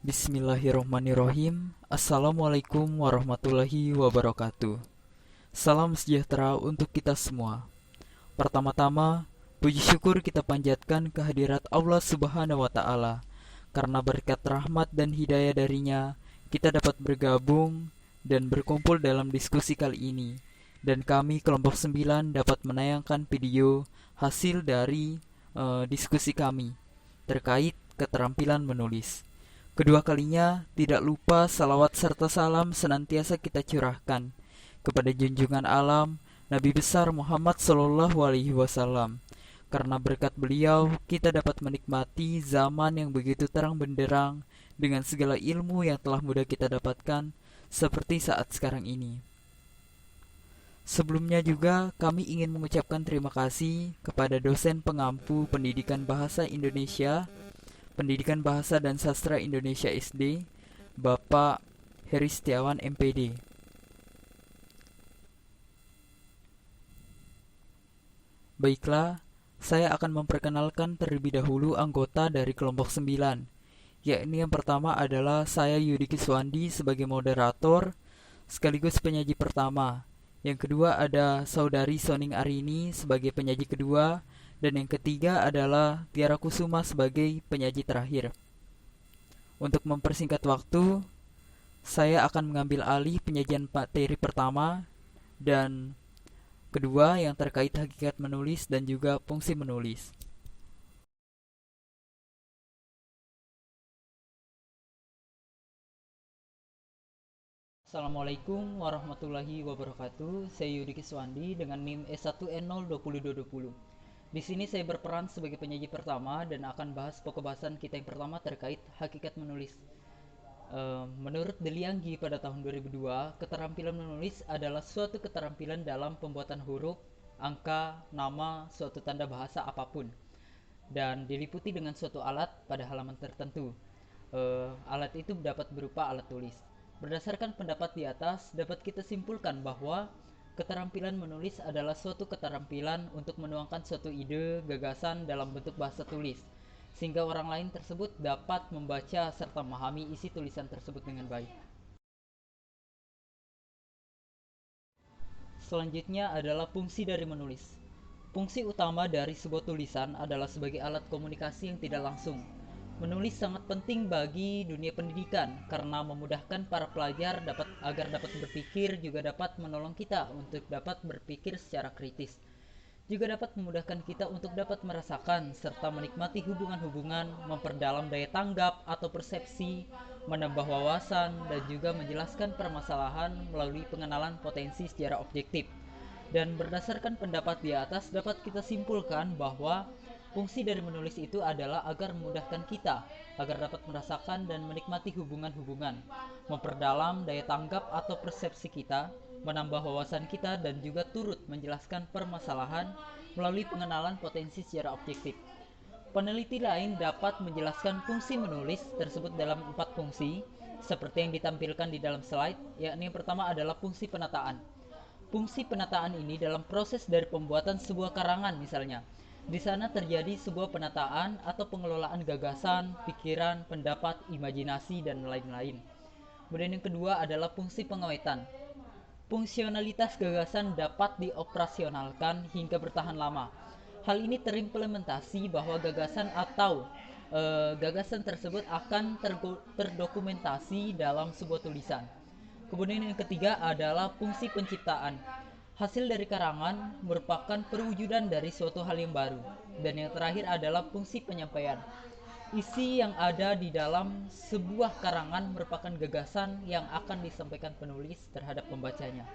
Bismillahirrohmanirrohim. Assalamualaikum warahmatullahi wabarakatuh. Salam sejahtera untuk kita semua. Pertama-tama, puji syukur kita panjatkan kehadirat Allah Subhanahu wa Ta'ala, karena berkat rahmat dan hidayah darinya kita dapat bergabung dan berkumpul dalam diskusi kali ini. Dan kami kelompok 9 dapat menayangkan video hasil dari diskusi kami terkait keterampilan menulis. Kedua kalinya, tidak lupa salawat serta salam senantiasa kita curahkan kepada junjungan alam Nabi besar Muhammad Sallallahu Alaihi Wasallam. Karena berkat beliau, kita dapat menikmati zaman yang begitu terang benderang dengan segala ilmu yang telah mudah kita dapatkan seperti saat sekarang ini. Sebelumnya juga kami ingin mengucapkan terima kasih kepada dosen pengampu Pendidikan Bahasa Indonesia Pendidikan Bahasa dan Sastra Indonesia SD, Bapak Heri Setiawan MPD. Baiklah, saya akan memperkenalkan terlebih dahulu anggota dari kelompok 9, yakni yang pertama adalah saya Yudi Kiswandi sebagai moderator sekaligus penyaji pertama. Yang kedua ada saudari Soning Arini sebagai penyaji kedua. Dan yang ketiga adalah Tiara Kusuma sebagai penyaji terakhir. Untuk mempersingkat waktu, saya akan mengambil alih penyajian materi pertama dan kedua yang terkait hakikat menulis dan juga fungsi menulis. Assalamualaikum warahmatullahi wabarakatuh. Saya Yudi Kiswandi dengan NIM S1N02020. Di sini saya berperan sebagai penyaji pertama dan akan bahas pokok bahasan kita yang pertama terkait hakikat menulis. Menurut Delianggi pada tahun 2002, keterampilan menulis adalah suatu keterampilan dalam pembuatan huruf, angka, nama, suatu tanda bahasa apapun, dan diliputi dengan suatu alat pada halaman tertentu. Alat itu dapat berupa alat tulis. Berdasarkan pendapat di atas, dapat kita simpulkan bahwa keterampilan menulis adalah suatu keterampilan untuk menuangkan suatu ide, gagasan dalam bentuk bahasa tulis, sehingga orang lain tersebut dapat membaca serta memahami isi tulisan tersebut dengan baik. Selanjutnya adalah fungsi dari menulis. Fungsi utama dari sebuah tulisan adalah sebagai alat komunikasi yang tidak langsung. Menulis sangat penting bagi dunia pendidikan karena memudahkan para pelajar agar dapat berpikir, juga dapat menolong kita untuk dapat berpikir secara kritis. Juga dapat memudahkan kita untuk dapat merasakan serta menikmati hubungan-hubungan, memperdalam daya tanggap atau persepsi, menambah wawasan, dan juga menjelaskan permasalahan melalui pengenalan potensi secara objektif. Dan berdasarkan pendapat di atas, dapat kita simpulkan bahwa fungsi dari menulis itu adalah agar memudahkan kita agar dapat merasakan dan menikmati hubungan-hubungan, memperdalam daya tanggap atau persepsi kita, menambah wawasan kita, dan juga turut menjelaskan permasalahan melalui pengenalan potensi secara objektif. Peneliti lain dapat menjelaskan fungsi menulis tersebut dalam 4 fungsi, seperti yang ditampilkan di dalam slide, yakni yang pertama adalah fungsi penataan. Fungsi penataan ini dalam proses dari pembuatan sebuah karangan misalnya. Di sana terjadi sebuah penataan atau pengelolaan gagasan, pikiran, pendapat, imajinasi, dan lain-lain. Kemudian yang kedua adalah fungsi pengawetan. Fungsionalitas gagasan dapat dioperasionalkan hingga bertahan lama. Hal ini terimplementasi bahwa gagasan atau gagasan tersebut akan terdokumentasi dalam sebuah tulisan. Kemudian yang ketiga adalah fungsi penciptaan. Hasil dari karangan merupakan perwujudan dari suatu hal yang baru. Dan yang terakhir adalah fungsi penyampaian. Isi yang ada di dalam sebuah karangan merupakan gagasan yang akan disampaikan penulis terhadap pembacanya.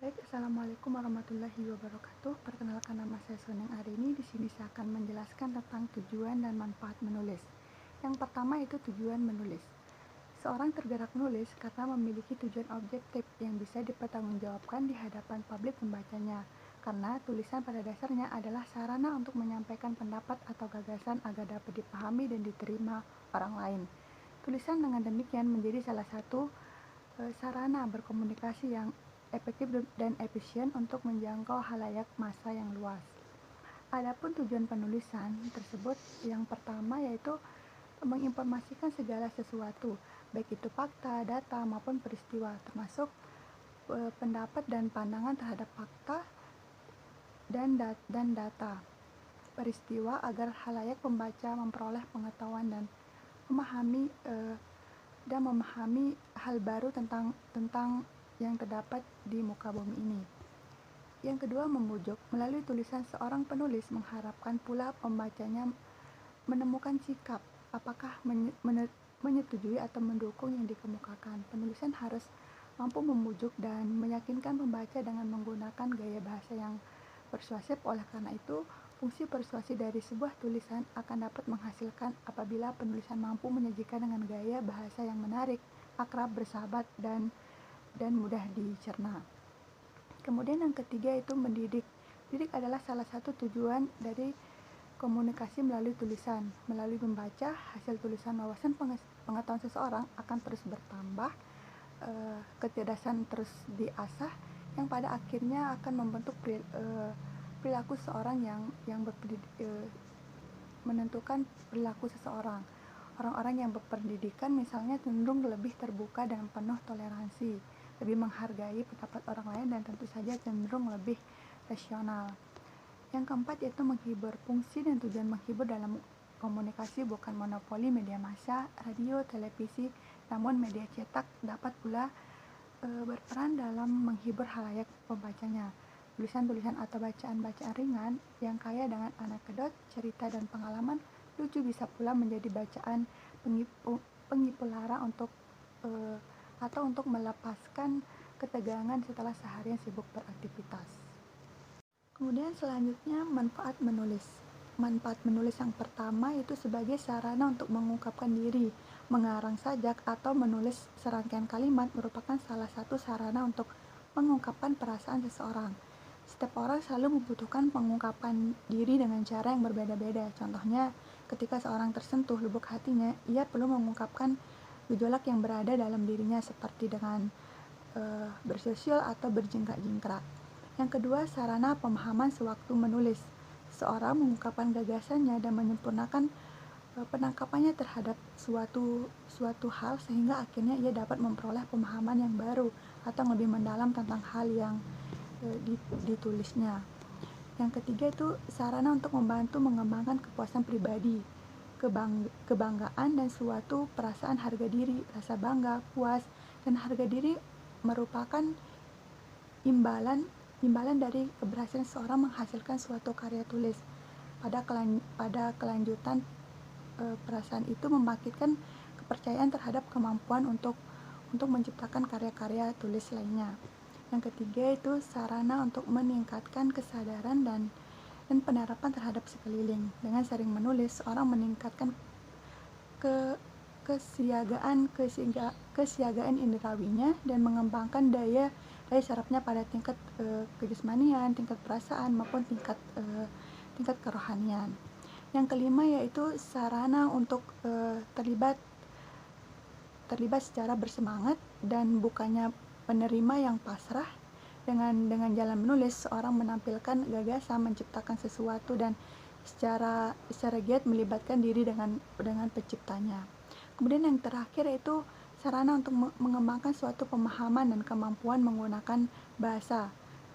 Baik, Assalamualaikum warahmatullahi wabarakatuh. Perkenalkan, nama saya Soning Arini. Di sini saya akan menjelaskan tentang tujuan dan manfaat menulis. Yang pertama itu tujuan menulis. Seorang tergerak menulis karena memiliki tujuan objektif yang bisa dipertanggungjawabkan di hadapan publik pembacanya, karena tulisan pada dasarnya adalah sarana untuk menyampaikan pendapat atau gagasan agar dapat dipahami dan diterima orang lain. Tulisan dengan demikian menjadi salah satu sarana berkomunikasi yang efektif dan efisien untuk menjangkau halayak massa yang luas. Adapun tujuan penulisan tersebut, yang pertama yaitu menginformasikan segala sesuatu, baik itu fakta, data, maupun peristiwa, termasuk pendapat dan pandangan terhadap fakta dan data peristiwa agar khalayak pembaca memperoleh pengetahuan dan memahami hal baru tentang yang terdapat di muka bumi ini. Yang kedua, membujuk. Melalui tulisan seorang penulis mengharapkan pula pembacanya menemukan sikap, apakah menyetujui atau mendukung yang dikemukakan. Penulisan harus mampu membujuk dan meyakinkan pembaca dengan menggunakan gaya bahasa yang persuasif. Oleh karena itu, fungsi persuasi dari sebuah tulisan akan dapat menghasilkan apabila penulisan mampu menyajikan dengan gaya bahasa yang menarik, akrab, bersahabat, dan mudah dicerna. Kemudian yang ketiga itu mendidik. Didik adalah salah satu tujuan dari komunikasi melalui tulisan. Melalui membaca hasil tulisan, wawasan pengetahuan seseorang akan terus bertambah, kecerdasan terus diasah, yang pada akhirnya akan membentuk perilaku seseorang yang menentukan perilaku seseorang. Orang-orang yang berpendidikan misalnya cenderung lebih terbuka dan penuh toleransi, lebih menghargai pendapat orang lain, dan tentu saja cenderung lebih rasional. Yang keempat yaitu menghibur. Fungsi dan tujuan menghibur dalam komunikasi bukan monopoli media massa, radio, televisi, namun media cetak dapat pula berperan dalam menghibur khalayak pembacanya. Tulisan-tulisan atau bacaan-bacaan ringan yang kaya dengan anekdot, cerita, dan pengalaman lucu bisa pula menjadi bacaan penghibur lara atau untuk melepaskan ketegangan setelah seharian sibuk beraktivitas. Kemudian selanjutnya manfaat menulis. Manfaat menulis yang pertama itu sebagai sarana untuk mengungkapkan diri. Mengarang sajak atau menulis serangkaian kalimat merupakan salah satu sarana untuk mengungkapkan perasaan seseorang. Setiap orang selalu membutuhkan mengungkapkan diri dengan cara yang berbeda-beda. Contohnya, ketika seorang tersentuh lubuk hatinya, ia perlu mengungkapkan gejolak yang berada dalam dirinya seperti dengan bersosial atau berjingkrak-jingkrak. Yang kedua, sarana pemahaman sewaktu menulis. Seorang mengungkapkan gagasannya dan menyempurnakan penangkapannya terhadap suatu hal sehingga akhirnya ia dapat memperoleh pemahaman yang baru atau lebih mendalam tentang hal yang ditulisnya. Yang ketiga itu sarana untuk membantu mengembangkan kepuasan pribadi, kebanggaan, dan suatu perasaan harga diri. Rasa bangga, puas, dan harga diri merupakan imbalan dari keberhasilan seseorang menghasilkan suatu karya tulis. Pada kelanjutan, perasaan itu membangkitkan kepercayaan terhadap kemampuan untuk menciptakan karya-karya tulis lainnya. Yang ketiga itu sarana untuk meningkatkan kesadaran dan penerapan terhadap sekeliling. Dengan sering menulis, seorang meningkatkan kesiagaan indrawinya dan mengembangkan daya sarafnya pada tingkat kejasmanian, tingkat perasaan, maupun tingkat kerohanian. Yang kelima yaitu sarana untuk terlibat secara bersemangat dan bukannya penerima yang pasrah. Dengan jalan menulis, seorang menampilkan gagasan, menciptakan sesuatu, dan secara giat melibatkan diri dengan penciptanya. Kemudian yang terakhir yaitu sarana untuk mengembangkan suatu pemahaman dan kemampuan menggunakan bahasa.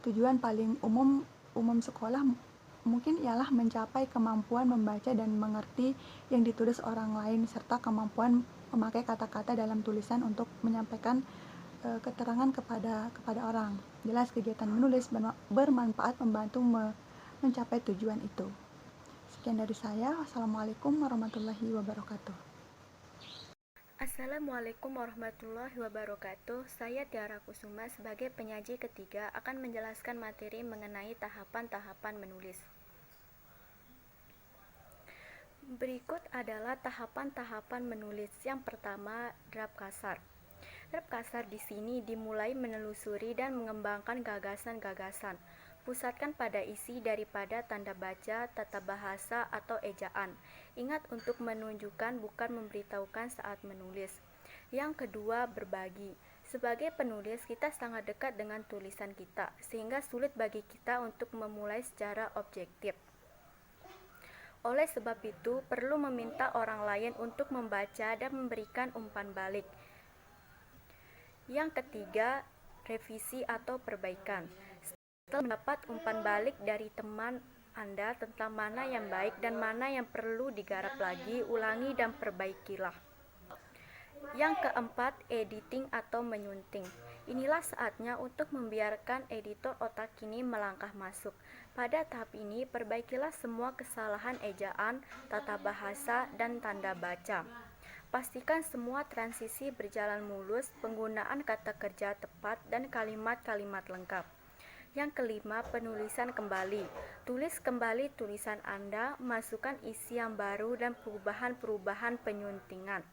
Tujuan paling umum sekolah mungkin ialah mencapai kemampuan membaca dan mengerti yang ditulis orang lain, serta kemampuan memakai kata-kata dalam tulisan untuk menyampaikan keterangan kepada orang. Jelas kegiatan menulis bermanfaat membantu mencapai tujuan itu. Sekian dari saya. Wassalamualaikum warahmatullahi wabarakatuh. Assalamualaikum warahmatullahi wabarakatuh. Saya Tiara Kusuma sebagai penyaji ketiga akan menjelaskan materi mengenai tahapan-tahapan menulis. Berikut adalah tahapan-tahapan menulis. Yang pertama, draft kasar. Draft kasar di sini dimulai menelusuri dan mengembangkan gagasan-gagasan. Pusatkan pada isi daripada tanda baca, tata bahasa, atau ejaan. Ingat untuk menunjukkan bukan memberitahukan saat menulis. Yang kedua, berbagi. Sebagai penulis, kita sangat dekat dengan tulisan kita, sehingga sulit bagi kita untuk memulai secara objektif. Oleh sebab itu, perlu meminta orang lain untuk membaca dan memberikan umpan balik. Yang ketiga, revisi atau perbaikan. Setelah mendapat umpan balik dari teman Anda tentang mana yang baik dan mana yang perlu digarap lagi, ulangi dan perbaikilah. Yang keempat, editing atau menyunting. Inilah saatnya untuk membiarkan editor otak kini melangkah masuk. Pada tahap ini, perbaikilah semua kesalahan ejaan, tata bahasa, dan tanda baca. Pastikan semua transisi berjalan mulus, penggunaan kata kerja tepat, dan kalimat-kalimat lengkap. Yang kelima, penulisan kembali. Tulis kembali tulisan Anda, masukkan isi yang baru dan perubahan-perubahan penyuntingan.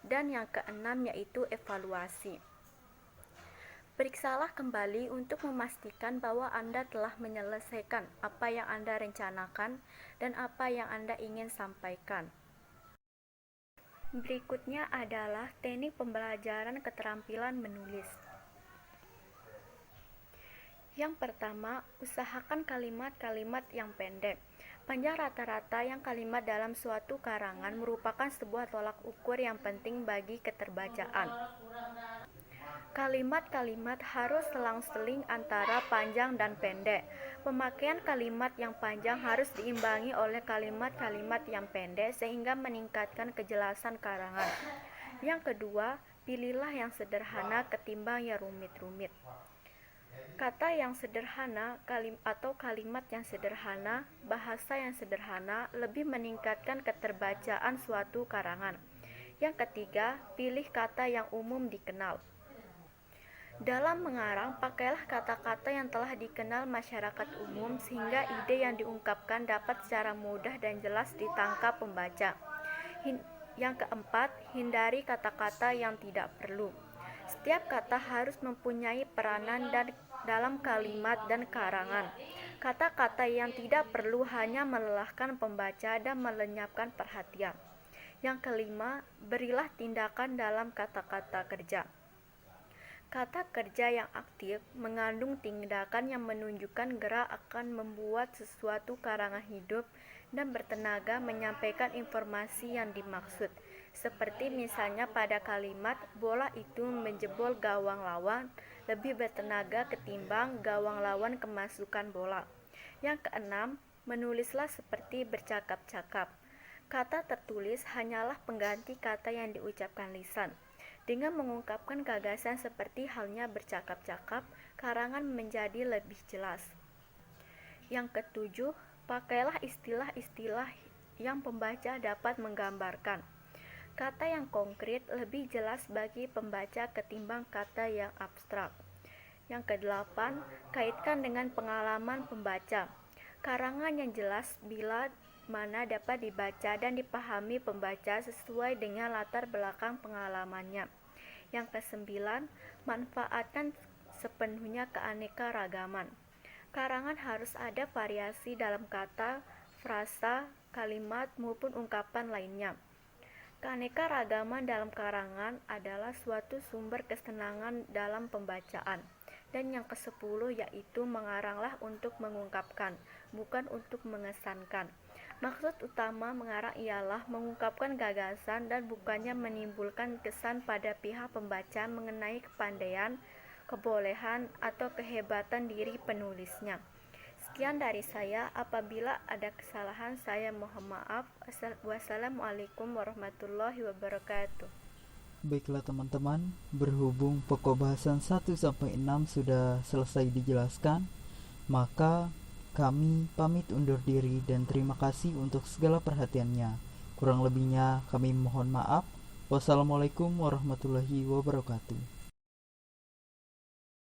Dan yang keenam yaitu evaluasi. Periksalah kembali untuk memastikan bahwa Anda telah menyelesaikan apa yang Anda rencanakan dan apa yang Anda ingin sampaikan. Berikutnya adalah teknik pembelajaran keterampilan menulis. Yang pertama, usahakan kalimat-kalimat yang pendek. Panjang rata-rata yang kalimat dalam suatu karangan merupakan sebuah tolak ukur yang penting bagi keterbacaan. Kalimat-kalimat harus selang-seling antara panjang dan pendek. Pemakaian kalimat yang panjang harus diimbangi oleh kalimat-kalimat yang pendek sehingga meningkatkan kejelasan karangan. Yang kedua, pilihlah yang sederhana ketimbang yang rumit-rumit. Kata yang sederhana atau kalimat yang sederhana, bahasa yang sederhana lebih meningkatkan keterbacaan suatu karangan. Yang ketiga, pilih kata yang umum dikenal. Dalam mengarang, pakailah kata-kata yang telah dikenal masyarakat umum sehingga ide yang diungkapkan dapat secara mudah dan jelas ditangkap pembaca. Yang keempat, hindari kata-kata yang tidak perlu. Setiap kata harus mempunyai peranan dalam kalimat dan karangan. Kata-kata yang tidak perlu hanya melelahkan pembaca dan melenyapkan perhatian. Yang kelima, berilah tindakan dalam kata-kata kerja. Kata kerja yang aktif mengandung tindakan yang menunjukkan gerak akan membuat sesuatu karangan hidup dan bertenaga menyampaikan informasi yang dimaksud. Seperti misalnya pada kalimat, bola itu menjebol gawang lawan lebih bertenaga ketimbang gawang lawan kemasukan bola. Yang keenam, menulislah seperti bercakap-cakap. Kata tertulis hanyalah pengganti kata yang diucapkan lisan. Dengan mengungkapkan gagasan seperti halnya bercakap-cakap, karangan menjadi lebih jelas. Yang ketujuh, pakailah istilah-istilah yang pembaca dapat menggambarkan. Kata yang konkret lebih jelas bagi pembaca ketimbang kata yang abstrak. Yang kedelapan, kaitkan dengan pengalaman pembaca. Karangan yang jelas bila mana dapat dibaca dan dipahami pembaca sesuai dengan latar belakang pengalamannya. Yang kesembilan, manfaatkan sepenuhnya keanekaragaman. Karangan harus ada variasi dalam kata, frasa, kalimat maupun ungkapan lainnya. Keanekaragaman dalam karangan adalah suatu sumber kesenangan dalam pembacaan. Dan yang ke-10 yaitu mengaranglah untuk mengungkapkan, bukan untuk mengesankan. Maksud utama mengarang ialah mengungkapkan gagasan dan bukannya menimbulkan kesan pada pihak pembaca mengenai kepandaian, kebolehan, atau kehebatan diri penulisnya. Sekian dari saya, apabila ada kesalahan saya mohon maaf. Wassalamualaikum warahmatullahi wabarakatuh. Baiklah teman-teman, berhubung pokok bahasan 1-6 sudah selesai dijelaskan, maka kami pamit undur diri dan terima kasih untuk segala perhatiannya. Kurang lebihnya kami mohon maaf. Wassalamualaikum warahmatullahi wabarakatuh.